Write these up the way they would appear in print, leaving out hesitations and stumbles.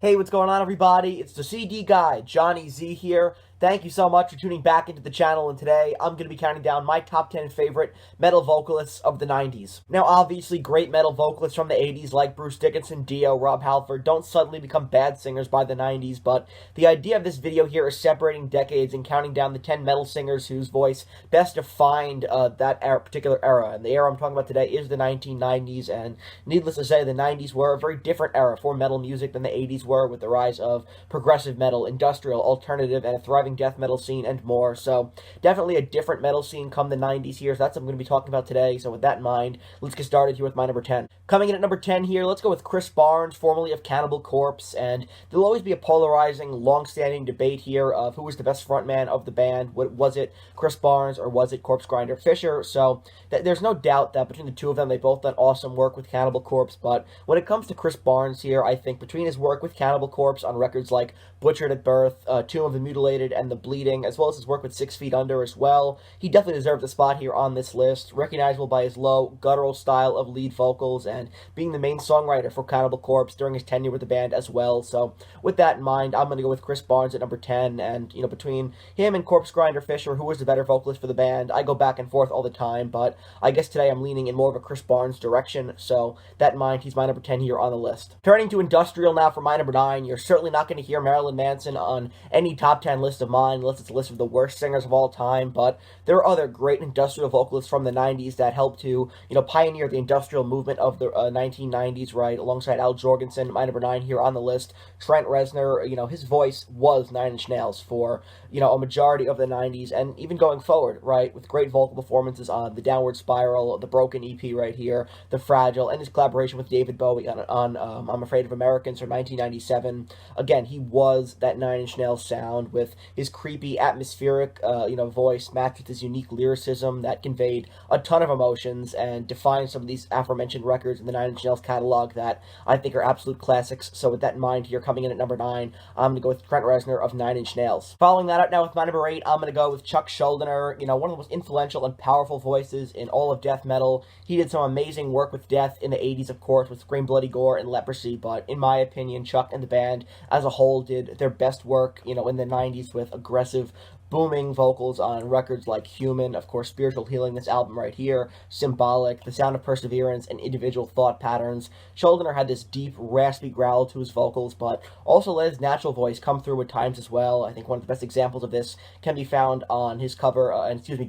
Hey, what's going on, everybody? It's the CD guy, Johnny Z here. Thank you so much for tuning back into the channel, and today I'm going to be counting down my top 10 favorite metal vocalists of the 90s. Now, obviously, great metal vocalists from the 80s like Bruce Dickinson, Dio, Rob Halford don't suddenly become bad singers by the 90s, but the idea of this video here is separating decades and counting down the 10 metal singers whose voice best defined that particular era. And the era I'm talking about today is the 1990s, and needless to say, the 90s were a very different era for metal music than the 80s were, with the rise of progressive metal, industrial, alternative, and a thriving death metal scene and more. So definitely a different metal scene come the 90s here. So that's what I'm going to be talking about today. So with that in mind, let's get started here with my number 10. Coming in at number 10 here, let's go with Chris Barnes, formerly of Cannibal Corpse. And there'll always be a polarizing, long-standing debate here of who was the best frontman of the band. Was it Chris Barnes or was it Corpse Grinder Fisher? So there's no doubt that between the two of them, they both done awesome work with Cannibal Corpse. But when it comes to Chris Barnes here, I think between his work with Cannibal Corpse on records like Butchered at Birth, Tomb of the Mutilated, and The Bleeding, as well as his work with 6 Feet Under as well, he definitely deserves a spot here on this list, recognizable by his low, guttural style of lead vocals, and being the main songwriter for Cannibal Corpse during his tenure with the band as well. So with that in mind, I'm going to go with Chris Barnes at number 10, and, you know, between him and Corpse Grinder Fisher, who was the better vocalist for the band, I go back and forth all the time, but I guess today I'm leaning in more of a Chris Barnes direction, so that in mind, he's my number 10 here on the list. Turning to industrial now for my number 9, you're certainly not going to hear Marilyn Manson on any top 10 list of mine, unless it's a list of the worst singers of all time, but there are other great industrial vocalists from the 90s that helped to, you know, pioneer the industrial movement of the 1990s, right, alongside Al Jorgensen, my number 9 here on the list. Trent Reznor, you know, his voice was Nine Inch Nails for, you know, a majority of the 90s, and even going forward, right, with great vocal performances on The Downward Spiral, the Broken EP right here, The Fragile, and his collaboration with David Bowie on I'm Afraid of Americans from 1997. Again, he was that Nine Inch Nails sound with his creepy, atmospheric, you know, voice matched with his unique lyricism that conveyed a ton of emotions and defined some of these aforementioned records in the Nine Inch Nails catalog that I think are absolute classics. So with that in mind here, coming in at number 9, I'm going to go with Trent Reznor of Nine Inch Nails. Following that up now with my number 8, I'm going to go with Chuck Schuldiner, you know, one of the most influential and powerful voices in all of death metal. He did some amazing work with death in the 80s, of course, with Scream Bloody Gore and Leprosy, but in my opinion, Chuck and the band as a whole did their best work, you know, in the 90s with aggressive, booming vocals on records like Human, of course, Spiritual Healing, this album right here, Symbolic, The Sound of Perseverance, and Individual Thought Patterns. Schuldiner had this deep, raspy growl to his vocals, but also let his natural voice come through at times as well. I think one of the best examples of this can be found on his cover,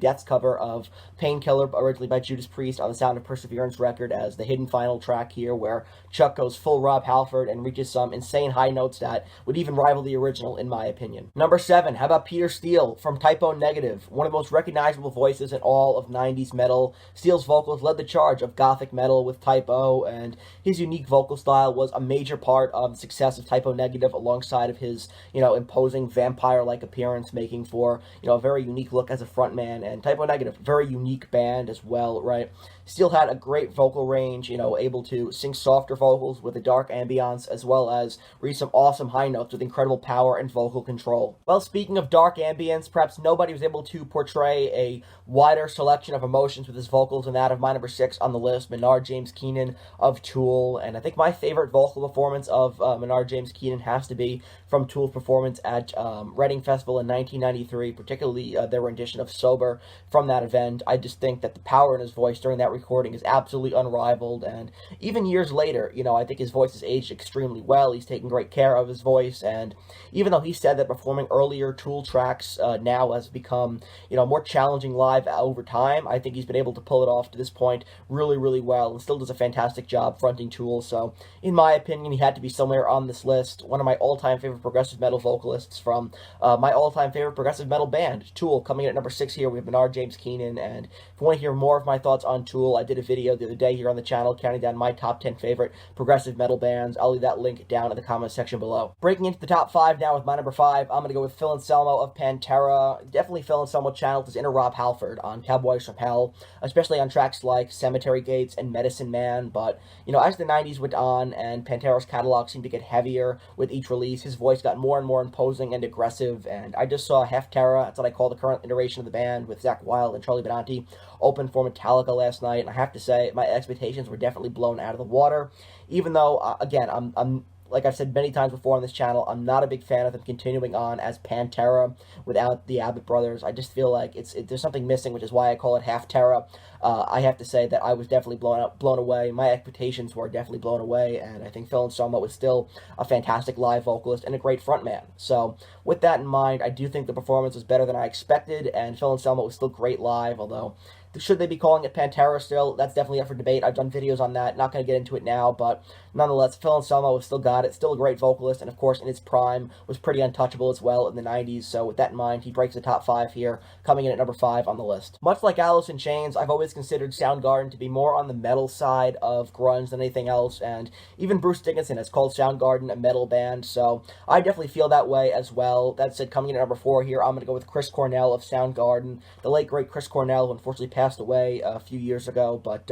Death's cover of Painkiller, originally by Judas Priest, on the Sound of Perseverance record as the hidden final track here, where Chuck goes full Rob Halford and reaches some insane high notes that would even rival the original, in my opinion. Number 7, how about Peter Steele from Type O Negative, one of the most recognizable voices in all of 90s metal. Steele's vocals led the charge of gothic metal with Type O, and his unique vocal style was a major part of the success of Type O Negative, alongside of his, you know, imposing vampire-like appearance, making for, you know, a very unique look as a frontman. And Type O Negative, very unique band as well, right? Steele had a great vocal range, you know, able to sing softer vocals with a dark ambiance, as well as reach some awesome high notes with incredible power and vocal control. Well, speaking of dark ambience, perhaps nobody was able to portray a wider selection of emotions with his vocals than that of my number 6 on the list, Maynard James Keenan of Tool. And I think my favorite vocal performance of Maynard James Keenan has to be from Tool's performance at Reading Festival in 1993, particularly their rendition of Sober from that event. I just think that the power in his voice during that recording is absolutely unrivaled, and even years later, you know, I think his voice has aged extremely well. He's taken great care of his voice, and even though he said that performing earlier Tool tracks now has become, you know, more challenging live over time, I think he's been able to pull it off to this point really, really well, and still does a fantastic job fronting Tool. So in my opinion, he had to be somewhere on this list. One of my all-time favorite progressive metal vocalists from my all-time favorite progressive metal band, Tool. Coming in at number 6 here, we have Maynard James Keenan, and if you want to hear more of my thoughts on Tool, I did a video the other day here on the channel counting down my top 10 favorite progressive metal bands. I'll leave that link down in the comment section below. Breaking into the top 5 now with my number 5, I'm going to go with Phil Anselmo of Pantera. Definitely Phil Anselmo channeled his inner Rob Halford on Cowboys from Hell, especially on tracks like Cemetery Gates and Medicine Man. But, you know, as the 90s went on and Pantera's catalog seemed to get heavier with each release, his voice got more and more imposing and aggressive, and I just saw Heffterra, that's what I call the current iteration of the band, with Zakk Wylde and Charlie Benanti, open for Metallica last night, and I have to say, my expectations were definitely blown out of the water, even though, again, I'm like I've said many times before on this channel, I'm not a big fan of them continuing on as Pantera without the Abbott brothers. I just feel like there's something missing, which is why I call it Half Terra. I have to say that I was definitely blown away. My expectations were definitely blown away, and I think Phil Anselmo was still a fantastic live vocalist and a great frontman. So with that in mind, I do think the performance was better than I expected, and Phil Anselmo was still great live, although should they be calling it Pantera still? That's definitely up for debate. I've done videos on that. Not going to get into it now, but nonetheless, Phil Anselmo still got it. Still a great vocalist, and of course, in its prime, was pretty untouchable as well in the 90s. So with that in mind, he breaks the top 5 here, coming in at number 5 on the list. Much like Alice in Chains, I've always considered Soundgarden to be more on the metal side of grunge than anything else, and even Bruce Dickinson has called Soundgarden a metal band, so I definitely feel that way as well. That said, coming in at number 4 here, I'm going to go with Chris Cornell of Soundgarden. The late, great Chris Cornell, who unfortunately passed away a few years ago, but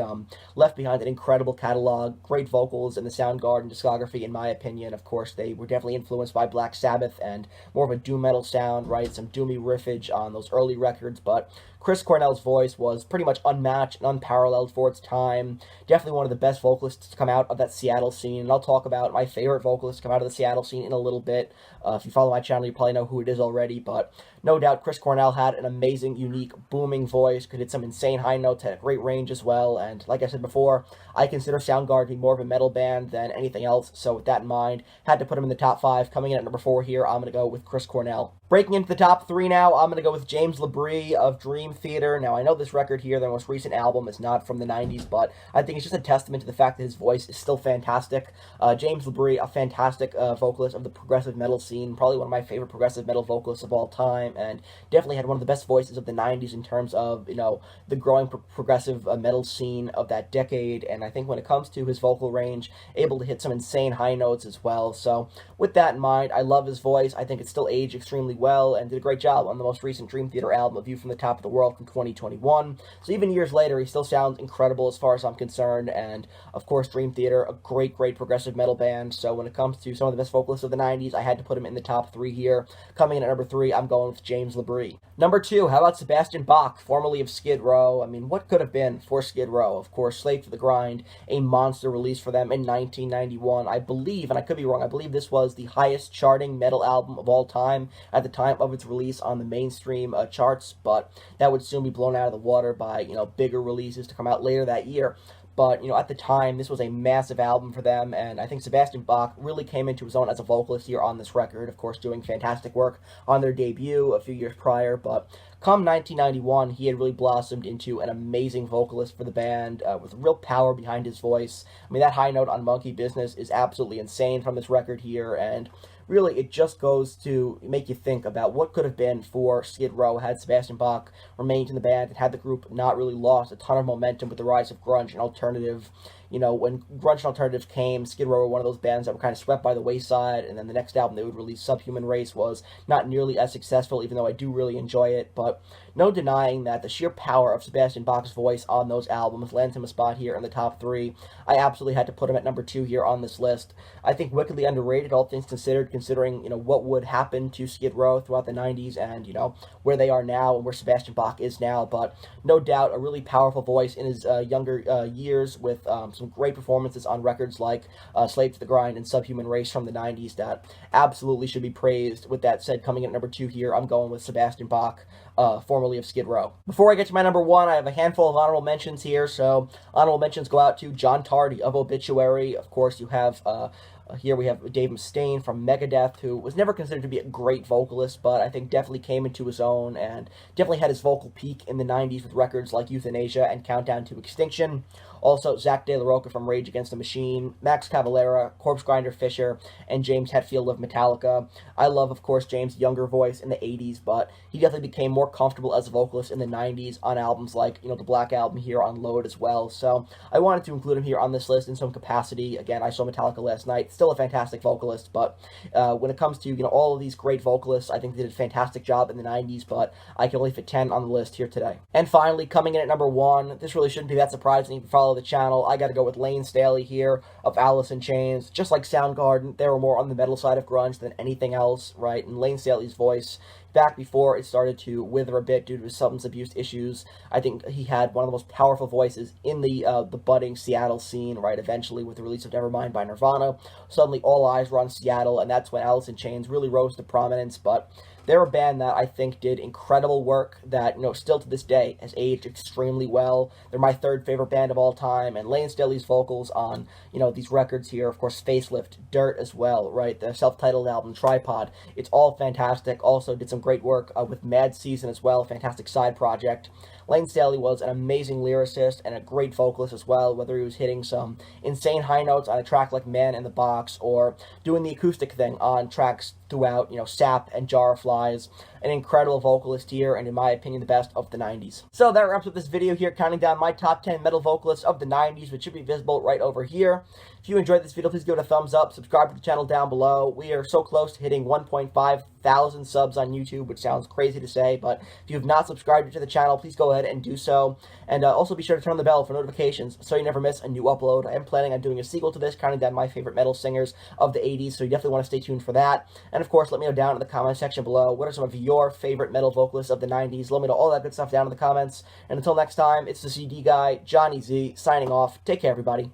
left behind an incredible catalog, great vocals in the Soundgarden discography, in my opinion. Of course, they were definitely influenced by Black Sabbath and more of a doom metal sound, right? Some doomy riffage on those early records, but Chris Cornell's voice was pretty much unmatched and unparalleled for its time. Definitely one of the best vocalists to come out of that Seattle scene. And I'll talk about my favorite vocalist to come out of the Seattle scene in a little bit. If you follow my channel, you probably know who it is already. But no doubt, Chris Cornell had an amazing, unique, booming voice. Could hit some insane high notes, had a great range as well. And like I said before, I consider Soundgarden to be more of a metal band than anything else. So with that in mind, had to put him in the top 5. Coming in at number 4 here, I'm going to go with Chris Cornell. Breaking into the top 3 now, I'm going to go with James LaBrie of Dream Theater. Now, I know this record here, their most recent album, is not from the 90s, but I think it's just a testament to the fact that his voice is still fantastic. James LaBrie, a fantastic vocalist of the progressive metal scene, probably one of my favorite progressive metal vocalists of all time, and definitely had one of the best voices of the 90s in terms of, you know, the growing progressive metal scene of that decade, and I think when it comes to his vocal range, able to hit some insane high notes as well. So with that in mind, I love his voice. I think it's still aged extremely well and did a great job on the most recent Dream Theater album, A View from the Top of the World from 2021. So even years later, he still sounds incredible as far as I'm concerned, and of course Dream Theater, a great progressive metal band. So when it comes to some of the best vocalists of the 90s, I had to put him in the top 3 here. Coming in at number 3, I'm going with James LaBrie. Number 2, how about Sebastian Bach, formerly of Skid Row? I mean, what could have been for Skid Row? Of course, Slave to the Grind, a monster release for them in 1991. I believe, and I could be wrong, I believe this was the highest charting metal album of all time at the time of its release on the mainstream charts, but that would soon be blown out of the water by, you know, bigger releases to come out later that year. But, you know, at the time, this was a massive album for them, and I think Sebastian Bach really came into his own as a vocalist here on this record, of course, doing fantastic work on their debut a few years prior, but come 1991, he had really blossomed into an amazing vocalist for the band, with real power behind his voice. I mean, that high note on Monkey Business is absolutely insane from this record here, and really, it just goes to make you think about what could have been for Skid Row had Sebastian Bach remained in the band and had the group not really lost a ton of momentum with the rise of grunge and alternative. You know, when grunge and alternative came, Skid Row were one of those bands that were kind of swept by the wayside, and then the next album they would release, Subhuman Race, was not nearly as successful, even though I do really enjoy it, but no denying that the sheer power of Sebastian Bach's voice on those albums lands him a spot here in the top 3. I absolutely had to put him at number 2 here on this list. I think wickedly underrated, all things considered, considering, you know, what would happen to Skid Row throughout the 90s and, you know, where they are now and where Sebastian Bach is now, but no doubt a really powerful voice in his younger years with some great performances on records like Slave to the Grind and Subhuman Race from the 90s that absolutely should be praised. With that said, coming in at number 2 here, I'm going with Sebastian Bach, formerly of Skid Row. Before I get to my number 1, I have a handful of honorable mentions here. So honorable mentions go out to John Tardy of Obituary. Of course, you have here we have Dave Mustaine from Megadeth, who was never considered to be a great vocalist, but I think definitely came into his own and definitely had his vocal peak in the 90s with records like Euthanasia and Countdown to Extinction. Also, Zach De La Rocha from Rage Against the Machine, Max Cavalera, Corpse Grinder Fisher, and James Hetfield of Metallica. I love, of course, James' younger voice in the 80s, but he definitely became more comfortable as a vocalist in the 90s on albums like, you know, the Black Album here on Load as well. So I wanted to include him here on this list in some capacity. Again, I saw Metallica last night. Still a fantastic vocalist, but when it comes to, you know, all of these great vocalists, I think they did a fantastic job in the 90s, but I can only fit 10 on the list here today. And finally, coming in at number 1, this really shouldn't be that surprising if you follow the channel, I got to go with Layne Staley here of Alice in Chains. Just like Soundgarden, they were more on the metal side of grunge than anything else, right? And Layne Staley's voice back before it started to wither a bit due to his substance abuse issues. I think he had one of the most powerful voices in the budding Seattle scene, right? Eventually, with the release of Nevermind by Nirvana, suddenly all eyes were on Seattle, and that's when Alice in Chains really rose to prominence. But they're a band that I think did incredible work that, still to this day has aged extremely well. They're my third favorite band of all time, and Layne Staley's vocals on, these records here, of course, Facelift, Dirt as well, right? The self-titled album, Tripod, it's all fantastic. Also did some great work with Mad Season as well, fantastic side project. Layne Staley was an amazing lyricist and a great vocalist as well, whether he was hitting some insane high notes on a track like Man in the Box or doing the acoustic thing on tracks throughout, Sap and Jar of Flies. An incredible vocalist here, and in my opinion, the best of the 90s. So that wraps up this video here, counting down my top 10 metal vocalists of the 90s, which should be visible right over here. If you enjoyed this video, please give it a thumbs up, subscribe to the channel down below. We are so close to hitting 1.5 thousand subs on YouTube, which sounds crazy to say, but if you have not subscribed to the channel, please go ahead and do so. And also be sure to turn on the bell for notifications so you never miss a new upload. I am planning on doing a sequel to this, counting down my favorite metal singers of the 80s, so you definitely want to stay tuned for that. And of course, let me know down in the comment section below, what are some of your favorite metal vocalists of the 90s? Let me know all that good stuff down in the comments. And until next time, it's the CD guy, Johnny Z, signing off. Take care, everybody.